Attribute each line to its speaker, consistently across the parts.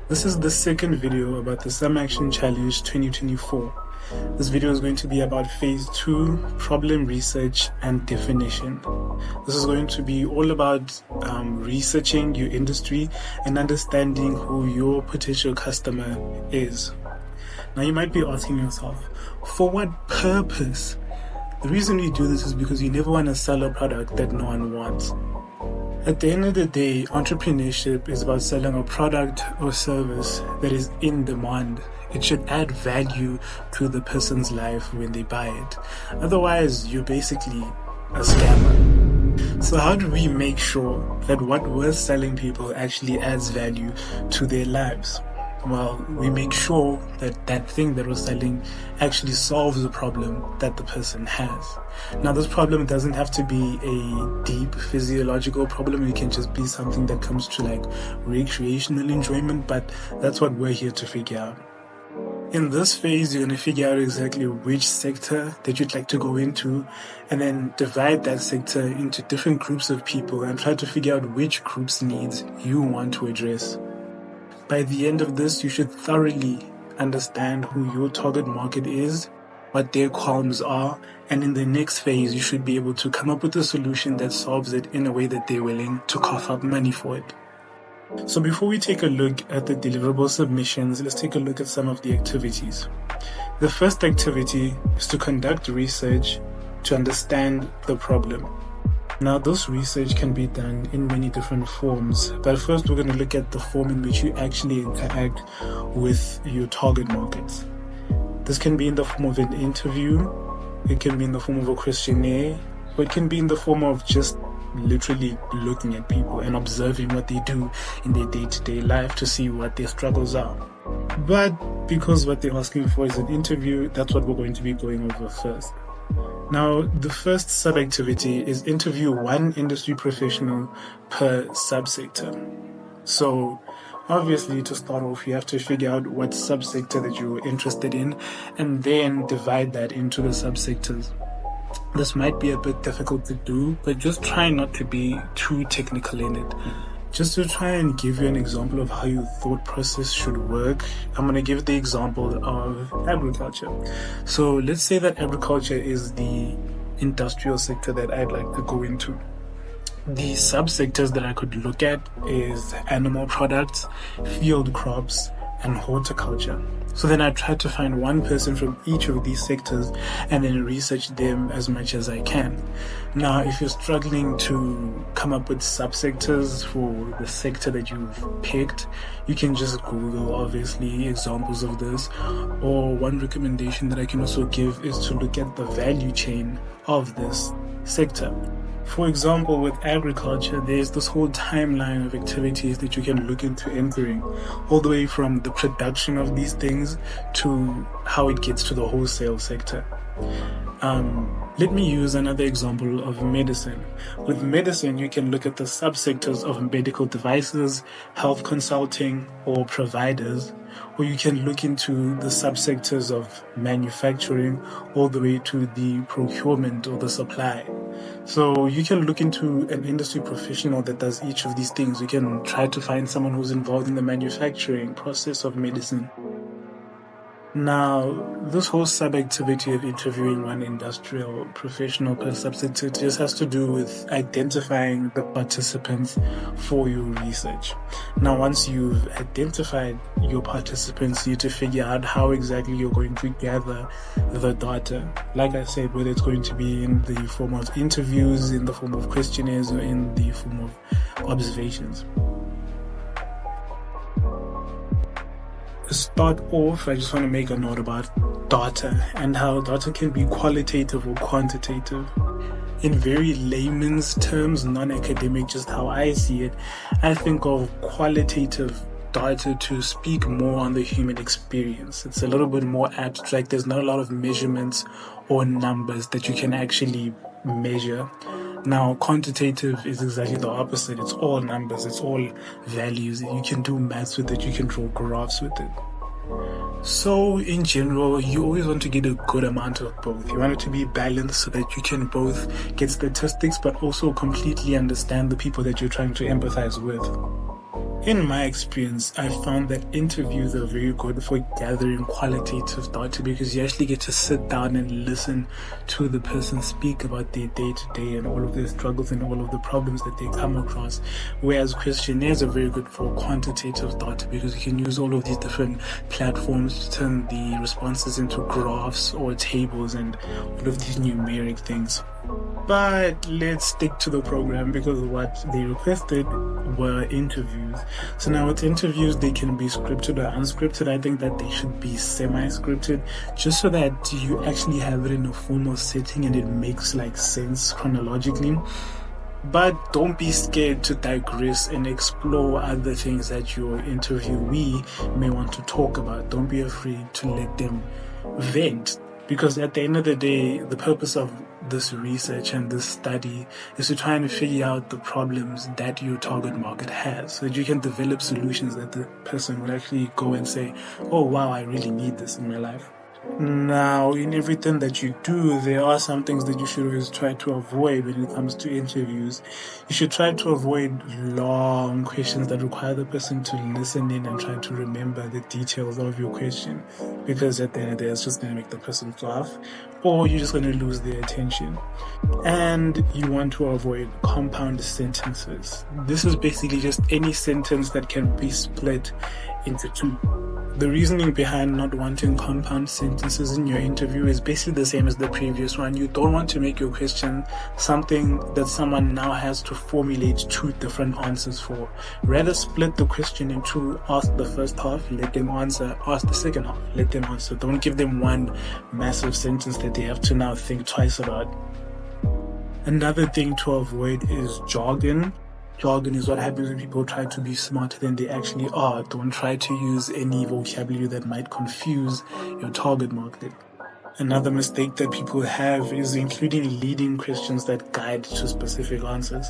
Speaker 1: This is the second video about the Some Action Challenge 2024. This video is going to be about phase 2, problem research and definition. This is going to be all about researching your industry and understanding who your potential customer is. Now you might be asking yourself, for what purpose? The reason we do this is because you never want to sell a product that no one wants. At the end of the day, entrepreneurship is about selling a product or service that is in demand. It should add value to the person's life when they buy it. Otherwise, you're basically a scammer. So how do we make sure that what we're selling people actually adds value to their lives? Well, we make sure that that thing that we're selling actually solves the problem that the person has. Now, this problem doesn't have to be a deep physiological problem. It can just be something that comes to like recreational enjoyment, but that's what we're here to figure out. In this phase, you're going to figure out exactly which sector that you'd like to go into, and then divide that sector into different groups of people and try to figure out which group's needs you want to address. By the end of this, you should thoroughly understand who your target market is, what their qualms are, and in the next phase, you should be able to come up with a solution that solves it in a way that they're willing to cough up money for it. So before we take a look at the deliverable submissions, let's take a look at some of the activities. The first activity is to conduct research to understand the problem. Now, this research can be done in many different forms, but first we're going to look at the form in which you actually interact with your target markets. This can be in the form of an interview, it can be in the form of a questionnaire, or it can be in the form of just literally looking at people and observing what they do in their day-to-day life to see what their struggles are. But because what they're asking for is an interview, that's what we're going to be going over first. Now, the first sub-activity is interview one industry professional per subsector. So, obviously, to start off, you have to figure out what subsector that you're interested in and then divide that into the subsectors. This might be a bit difficult to do, but just try not to be too technical in it. Just to try and give you an example of how your thought process should work, I'm going to give the example of agriculture. So let's say that agriculture is the industrial sector that I'd like to go into. The subsectors that I could look at is animal products, field crops, and horticulture. So then I try to find one person from each of these sectors and then research them as much as I can. Now, if you're struggling to come up with subsectors for the sector that you've picked, you can just Google, obviously, examples of this. Or one recommendation that I can also give is to look at the value chain of this sector. For example, with agriculture, there's this whole timeline of activities that you can look into entering, all the way from the production of these things to how it gets to the wholesale sector. Let me use another example of medicine. With medicine, you can look at the subsectors of medical devices, health consulting, or providers, or you can look into the subsectors of manufacturing all the way to the procurement or the supply. So you can look into an industry professional that does each of these things. You can try to find someone who's involved in the manufacturing process of medicine. Now, this whole sub-activity of interviewing one industrial professional per subsector just has to do with identifying the participants for your research. Now, once you've identified your participants, you need to figure out how exactly you're going to gather the data. Like I said, whether it's going to be in the form of interviews, in the form of questionnaires, or in the form of observations. To start off, I just want to make a note about data and how data can be qualitative or quantitative. In very layman's terms, non-academic, just how I see it, I think of qualitative data to speak more on the human experience. It's a little bit more abstract. There's not a lot of measurements or numbers that you can actually measure. Now, quantitative is exactly the opposite. It's all numbers, it's all values. You can do maths with it, you can draw graphs with it. So, in general, you always want to get a good amount of both. You want it to be balanced so that you can both get statistics but also completely understand the people that you're trying to empathize with. In my experience, I found that interviews are very good for gathering qualitative data because you actually get to sit down and listen to the person speak about their day-to-day and all of their struggles and all of the problems that they come across. Whereas questionnaires are very good for quantitative data because you can use all of these different platforms to turn the responses into graphs or tables and all of these numeric things. But let's stick to the program because what they requested were interviews. So now with interviews, they can be scripted or unscripted. I think that they should be semi-scripted just so that you actually have it in a formal setting and it makes like sense chronologically. But don't be scared to digress and explore other things that your interviewee may want to talk about. Don't be afraid to let them vent. Because at the end of the day, the purpose of this research and this study is to try and figure out the problems that your target market has so that you can develop solutions that the person would actually go and say, oh wow, I really need this in my life. Now, in everything that you do, there are some things that you should always try to avoid when it comes to interviews. You should try to avoid long questions that require the person to listen in and try to remember the details of your question, because at the end of the day, it's just going to make the person laugh, or you're just going to lose their attention. And you want to avoid compound sentences. This is basically just any sentence that can be split into two. The reasoning behind not wanting compound sentences in your interview is basically the same as the previous one. You don't want to make your question something that someone now has to formulate two different answers for. Rather split the question in two. Ask the first half, let them answer. Ask the second half, let them answer. Don't give them one massive sentence that they have to now think twice about. Another thing to avoid is jargon. Jargon is what happens when people try to be smarter than they actually are. Don't try to use any vocabulary that might confuse your target market. Another mistake that people have is including leading questions that guide to specific answers.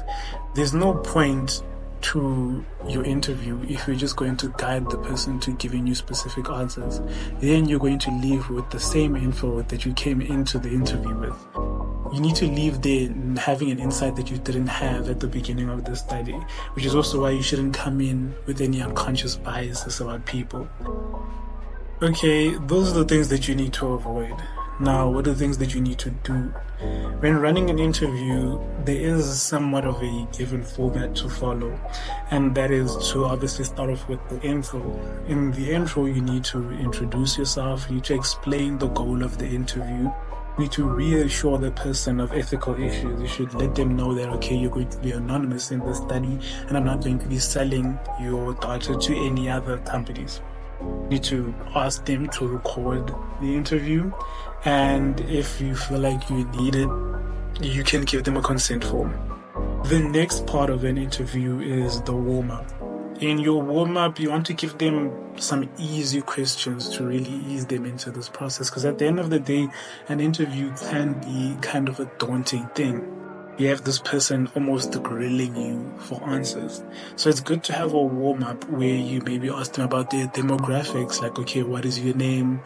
Speaker 1: There's no point to your interview if you're just going to guide the person to giving you specific answers. Then you're going to leave with the same info that you came into the interview with. You need to leave there having an insight that you didn't have at the beginning of the study, which is also why you shouldn't come in with any unconscious biases about people. Okay, those are the things that you need to avoid. Now, what are the things that you need to do? When running an interview, there is somewhat of a given format to follow, and that is to obviously start off with the intro. In the intro, you need to introduce yourself, you need to explain the goal of the interview. You need to reassure the person of ethical issues. You should let them know that, okay, you're going to be anonymous in the study and I'm not going to be selling your data to any other companies. You need to ask them to record the interview, and if you feel like you need it, you can give them a consent form. The next part of an interview is the warm-up. In your warm-up, you want to give them some easy questions to really ease them into this process, because at the end of the day, an interview can be kind of a daunting thing. You have this person almost grilling you for answers. So it's good to have a warm-up where you maybe ask them about their demographics, like, okay, what is your name?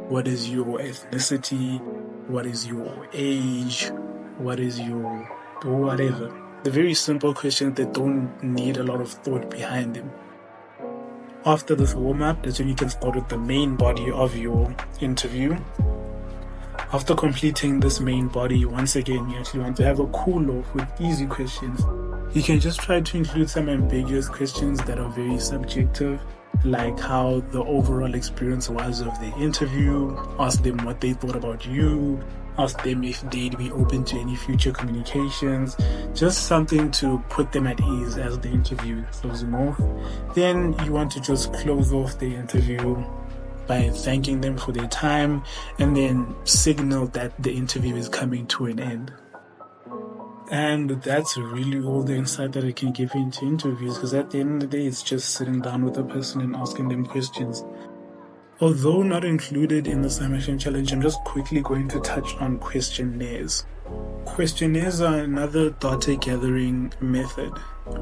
Speaker 1: What is your ethnicity? What is your age? What is your whatever? The very simple questions that don't need a lot of thought behind them. After this warm-up, that's when you can start with the main body of your interview. After completing this main body, once again, you actually want to have a cool-off with easy questions. You can just try to include some ambiguous questions that are very subjective, like how the overall experience was of the interview. Ask them what they thought about you. Ask them if they'd be open to any future communications. Just something to put them at ease as the interview is closing off. Then you want to just close off the interview by thanking them for their time and then signal that the interview is coming to an end. And that's really all the insight that I can give into interviews, because at the end of the day, it's just sitting down with a person and asking them questions. Although not included in the Summation Challenge, I'm just quickly going to touch on questionnaires. Questionnaires are another data gathering method,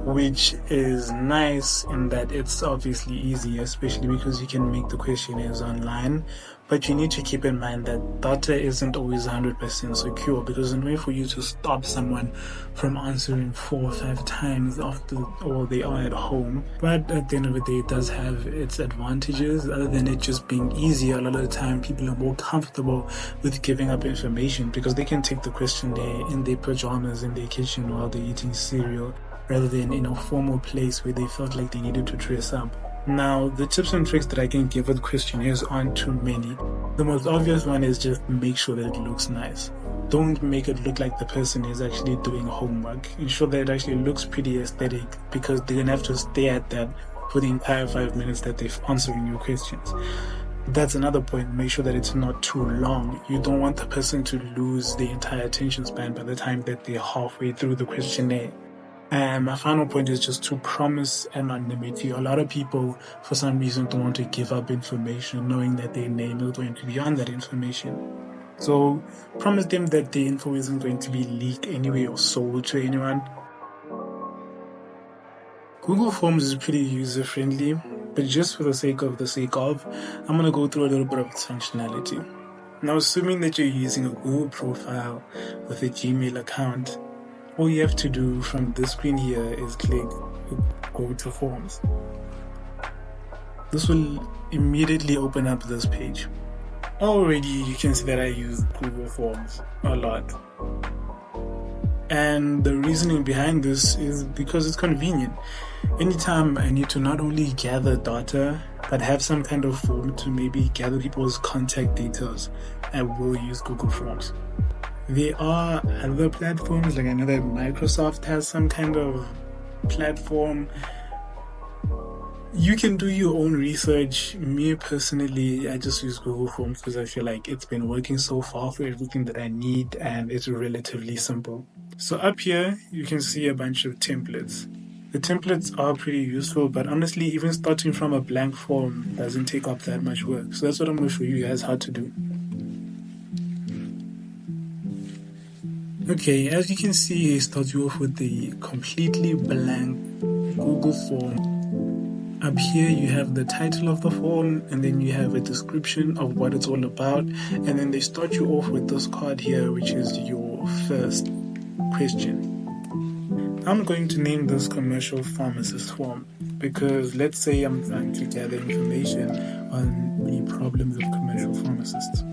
Speaker 1: which is nice in that it's obviously easy, especially because you can make the questionnaires online. But you need to keep in mind that data isn't always 100% secure, because in order for you to stop someone from answering 4 or 5 times after or they are at home, but at the end of the day, it does have its advantages. Other than it just being easier, a lot of the time people are more comfortable with giving up information because they can take the questionnaire in their pajamas in their kitchen while they're eating cereal, rather than in a formal place where they felt like they needed to dress up. Now, the tips and tricks that I can give with questionnaires aren't too many. The most obvious one is just make sure that it looks nice. Don't make it look like the person is actually doing homework. Ensure that it actually looks pretty aesthetic, because they're going to have to stare at that for the entire 5 minutes that they're answering your questions. That's another point. Make sure that it's not too long. You don't want the person to lose the entire attention span by the time that they're halfway through the questionnaire. And my final point is just to promise anonymity. A lot of people, for some reason, don't want to give up information, knowing that their name is going to be on that information. So promise them that the info isn't going to be leaked anyway or sold to anyone. Google Forms is pretty user-friendly, but just for the sake of, I'm going to go through a little bit of its functionality. Now, assuming that you're using a Google profile with a Gmail account, all you have to do from this screen here is click Go to Forms. This will immediately open up this page. Already you can see that I use Google Forms a lot. And the reasoning behind this is because it's convenient. Anytime I need to not only gather data, but have some kind of form to maybe gather people's contact details, I will use Google Forms. There are other platforms, like I know that Microsoft has some kind of platform. You can do your own research. Me personally, I just use Google Forms because I feel like it's been working so far for everything that I need, and it's relatively simple. So up here, you can see a bunch of templates. The templates are pretty useful, but honestly, even starting from a blank form doesn't take up that much work. So that's what I'm going to show you guys how to do. Okay, as you can see, it starts you off with the completely blank Google form. Up here you have the title of the form, and then you have a description of what it's all about, and then they start you off with this card here, which is your first question. I'm going to name this commercial pharmacist form because let's say I'm trying to gather information on the problems of commercial pharmacists.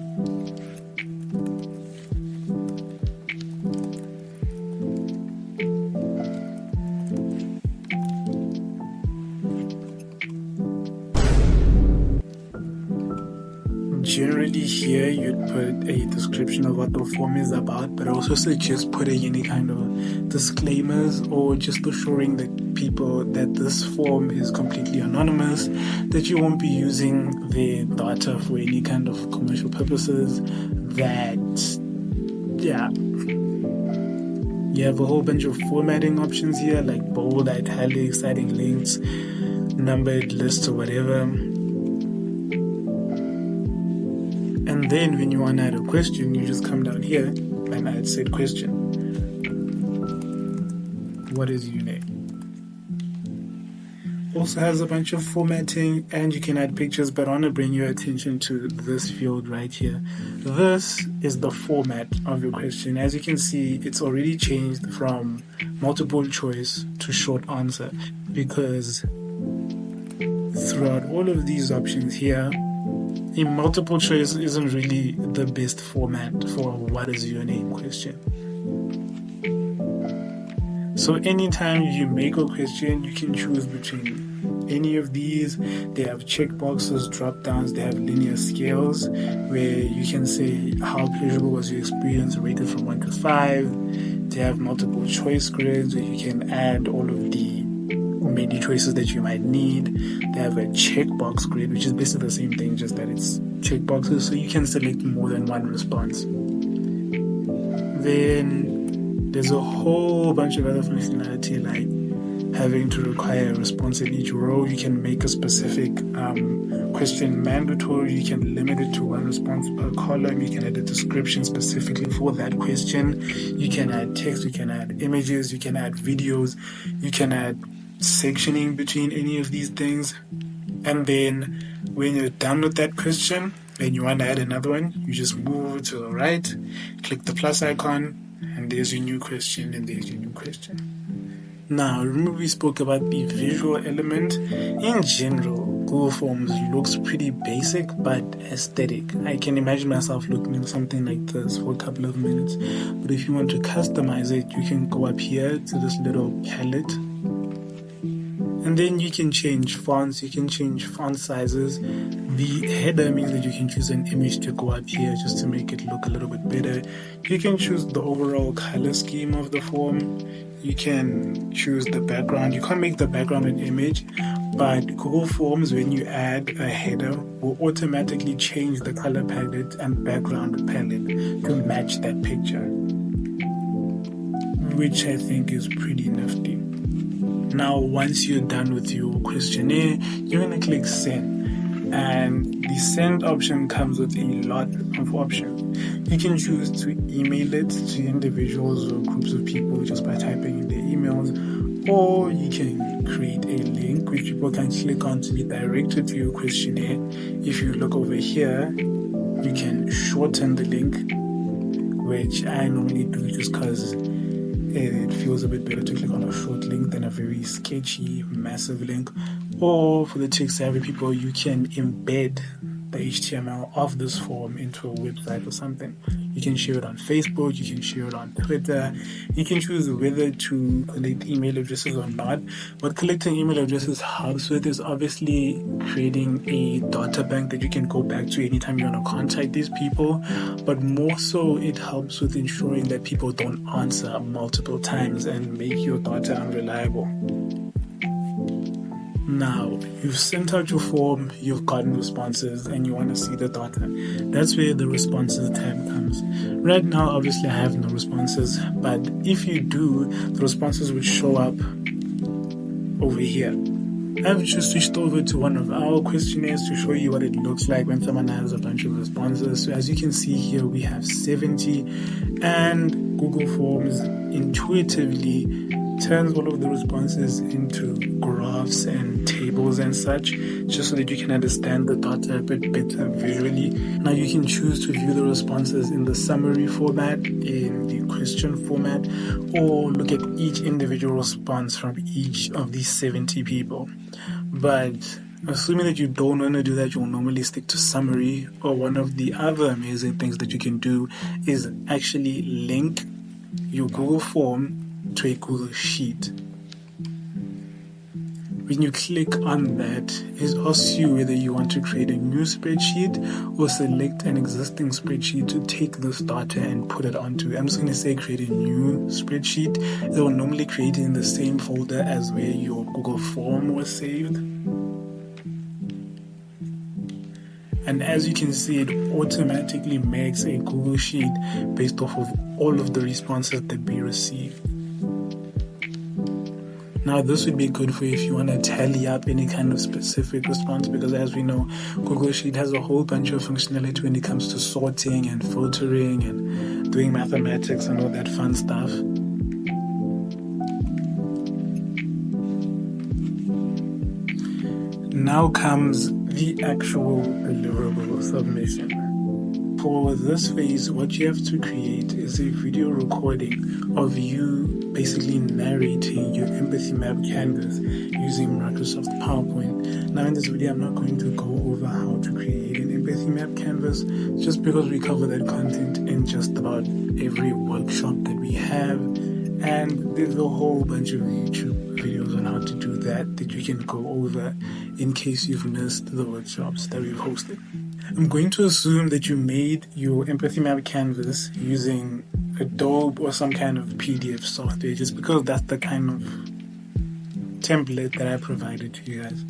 Speaker 1: Generally here you'd put a description of what the form is about, but I also suggest putting any kind of disclaimers or just assuring the people that this form is completely anonymous, that you won't be using their data for any kind of commercial purposes, that you have a whole bunch of formatting options here like bold, italics, adding links, numbered lists or whatever. And then when you want to add a question, you just come down here and add said question. What is your name? Also has a bunch of formatting, and you can add pictures, but I want to bring your attention to this field right here. This is the format of your question. As you can see, it's already changed from multiple choice to short answer, because throughout all of these options here, a multiple choice isn't really the best format for what is your name question. So anytime you make a question, you can choose between any of these. They have checkboxes, drop downs, they have linear scales where you can say how pleasurable was your experience rated from 1 to 5. They have multiple choice grids where you can add all of the many choices that you might need. They have a checkbox grid, which is basically the same thing, just that it's checkboxes, so you can select more than one response. Then there's a whole bunch of other functionality, like having to require a response in each row. You can make a specific question mandatory. You can limit it to one response per column. You can add a description specifically for that question. You can add text, you can add images, you can add videos, you can add sectioning between any of these things. And then when you're done with that question, then you want to add another one, you just move to the right, click the plus icon, and there's your new question, and there's your new question. Now, remember we spoke about the visual element. In general, Google Forms looks pretty basic but aesthetic. I can imagine myself looking at something like this for a couple of minutes. But if you want to customize it, you can go up here to this little palette. And then you can change fonts, you can change font sizes. The header means that you can choose an image to go up here just to make it look a little bit better. You can choose the overall color scheme of the form. You can choose the background. You can't make the background an image, but Google Forms, when you add a header, will automatically change the color palette and background palette to match that picture, which I think is pretty nifty. Now, once you're done with your questionnaire, you're going to click send. And the send option comes with a lot of options. You can choose to email it to individuals or groups of people just by typing in their emails, or you can create a link which people can click on to be directed to your questionnaire. If you look over here, you can shorten the link, which I normally do just because it feels a bit better to click on a short link than a very sketchy, massive link. Or for the tech-savvy people, you can embed the HTML of this form into a website or something. You can share it on Facebook, you can share it on Twitter. You can choose whether to collect email addresses or not. What collecting email addresses helps with is obviously creating a data bank that you can go back to anytime you want to contact these people. But more so, it helps with ensuring that people don't answer multiple times and make your data unreliable. Now, you've sent out your form, you've gotten responses, and you want to see the data. That's where the responses tab comes. Right now, obviously, I have no responses, but if you do, the responses would show up over here. I've just switched over to one of our questionnaires to show you what it looks like when someone has a bunch of responses. So as you can see here, we have 70, and Google Forms intuitively turns all of the responses into graphs and tables and such, just so that you can understand the data a bit better visually. Now you can choose to view the responses in the summary format, in the question format, or look at each individual response from each of these 70 people. But assuming that you don't want to do that, you'll normally stick to summary, or one of the other amazing things that you can do is actually link your Google form to a Google Sheet. When you click on that, it asks you whether you want to create a new spreadsheet or select an existing spreadsheet to take this data and put it onto. I'm just going to say create a new spreadsheet. It will normally create it in the same folder as where your Google form was saved. And as you can see, it automatically makes a Google Sheet based off of all of the responses that we received. Now, this would be good for if you want to tally up any kind of specific response, because as we know, Google Sheet has a whole bunch of functionality when it comes to sorting and filtering and doing mathematics and all that fun stuff. Now comes the actual deliverable submission. For this phase, what you have to create is a video recording of you basically narrating your empathy map canvas using Microsoft PowerPoint. Now in this video, I'm not going to go over how to create an empathy map canvas, just because we cover that content in just about every workshop that we have, and there's a whole bunch of YouTube videos on how to do that you can go over in case you've missed the workshops that we've hosted. I'm going to assume that you made your empathy map canvas using Adobe or some kind of PDF software, just because that's the kind of template that I provided to you guys.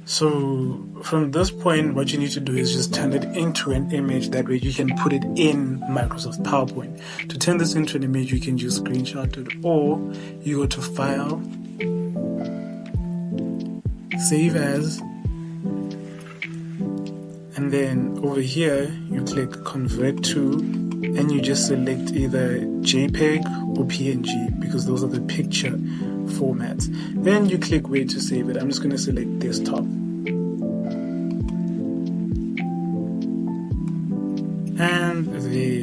Speaker 1: So from this point, what you need to do is just turn it into an image. That way you can put it in Microsoft PowerPoint. To turn this into an image, you can just screenshot it, or you go to File, Save As, and then over here you click Convert to, and you just select either JPEG or PNG, because those are the picture formats. Then you click where to save it. I'm just going to select desktop.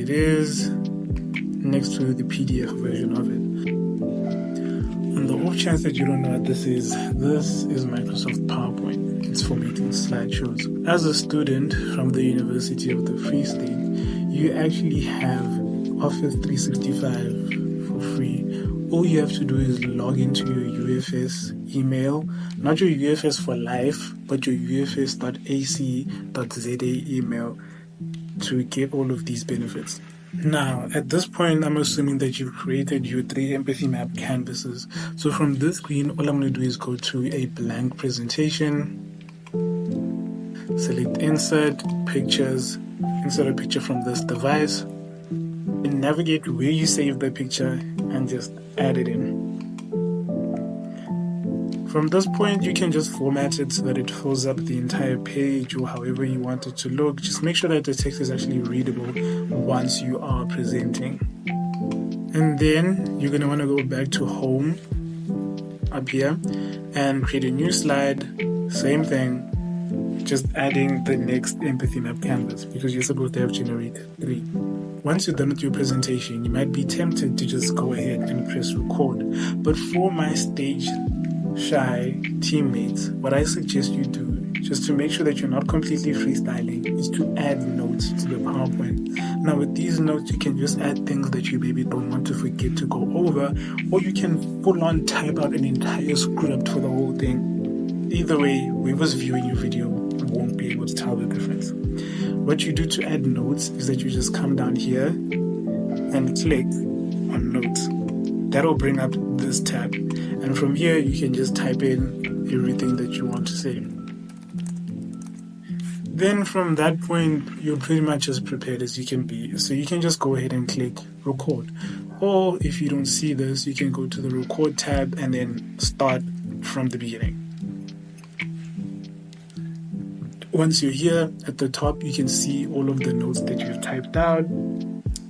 Speaker 1: it is next to the PDF version of it. On the off chance that you don't know what this is Microsoft PowerPoint. It's for making slideshows. As a student from the University of the Free State, you actually have Office 365 for free. All you have to do is log into your UFS email, not your UFS for life, but your ufs.ac.za email to get all of these benefits. Now, at this point, I'm assuming that you've created your 3 empathy map canvases. So from this screen, all I'm going to do is go to a blank presentation, select insert, pictures, insert a picture from this device, and navigate where you save the picture and just add it in. From this point, you can just format it so that it fills up the entire page or however you want it to look. Just make sure that the text is actually readable once you are presenting. And then you're going to want to go back to home up here and create a new slide. Same thing, just adding the next empathy map canvas because you're supposed to have generated 3. Once you're done with your presentation, you might be tempted to just go ahead and press record. But for my stage-shy teammates, what I suggest you do, just to make sure that you're not completely freestyling, is to add notes to the PowerPoint. Now with these notes, you can just add things that you maybe don't want to forget to go over, or you can full on type out an entire script for the whole thing. Either way, whoever's viewing your video won't be able to tell the difference. What you do to add notes is that you just come down here and click on notes. That'll bring up this tab, and from here you can just type in everything that you want to say. Then from that point, you're pretty much as prepared as you can be. So you can just go ahead and click record. Or if you don't see this, you can go to the record tab and then start from the beginning. Once you're here at the top, you can see all of the notes that you've typed out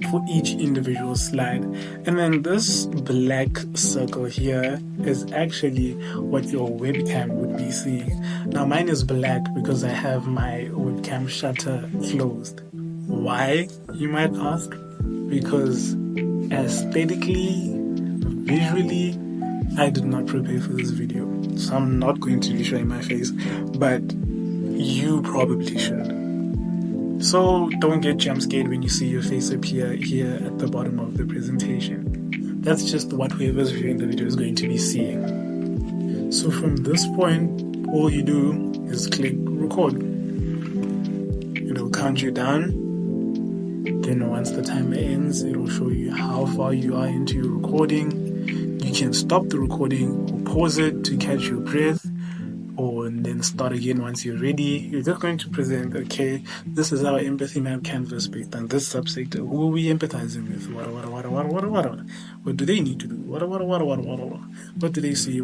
Speaker 1: for each individual slide. And then this black circle here is actually what your webcam would be seeing. Now mine is black because I have my webcam shutter closed. Why, you might ask? Because aesthetically, visually, I did not prepare for this video. So I'm not going to be showing my face, but you probably should. So don't get jump scared when you see your face appear here at the bottom of the presentation. That's just what whoever's viewing the video is going to be seeing. So from this point, all you do is click record. It'll count you down. Then once the timer ends, it'll show you how far you are into your recording. You can stop the recording or pause it to catch your breath, and then start again once you're ready. You're just going to present, okay, this is our empathy map canvas based on this subsector. Who are we empathizing with? What do they need to do? What do they see?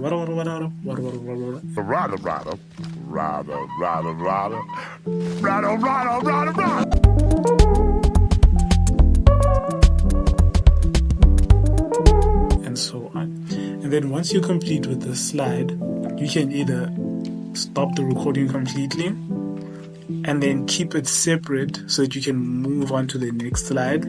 Speaker 1: And so on. And then once you're complete with the slide, you can either stop the recording completely and then keep it separate so that you can move on to the next slide.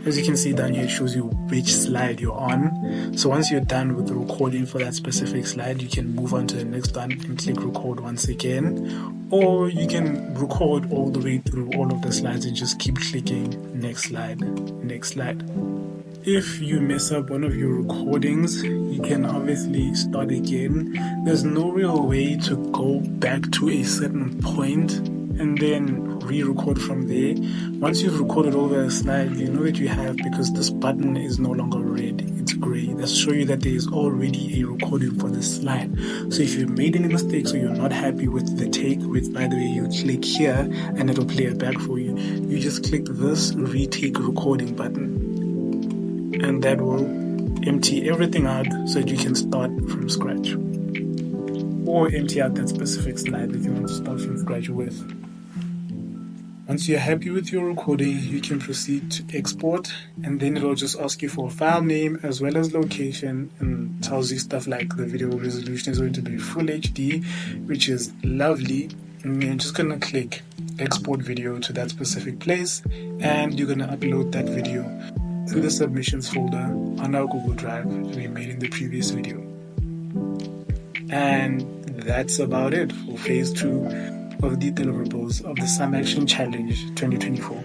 Speaker 1: As you can see down here, it shows you which slide you're on. So once you're done with the recording for that specific slide, you can move on to the next one and click record once again. Or you can record all the way through all of the slides and just keep clicking next slide, next slide. If you mess up one of your recordings, you can obviously start again. There's no real way to go back to a certain point and then re-record from there. Once you've recorded over a slide, you know that you have, because this button is no longer red, it's gray. That's show you that there is already a recording for this slide. So if you've made any mistakes or you're not happy with the take, which by the way, you click here and it'll play it back for you. You just click this retake recording button, and that will empty everything out so that you can start from scratch, or empty out that specific slide that you want to start from scratch with. Once you're happy with your recording, you can proceed to export, and then it'll just ask you for a file name as well as location, and tells you stuff like the video resolution is going to be full HD, which is lovely. And you're just gonna click export video to that specific place, and you're going to upload that video in the submissions folder on our Google Drive we made in the previous video. And that's about it for phase 2 of the deliverables of the Sum Action Challenge 2024.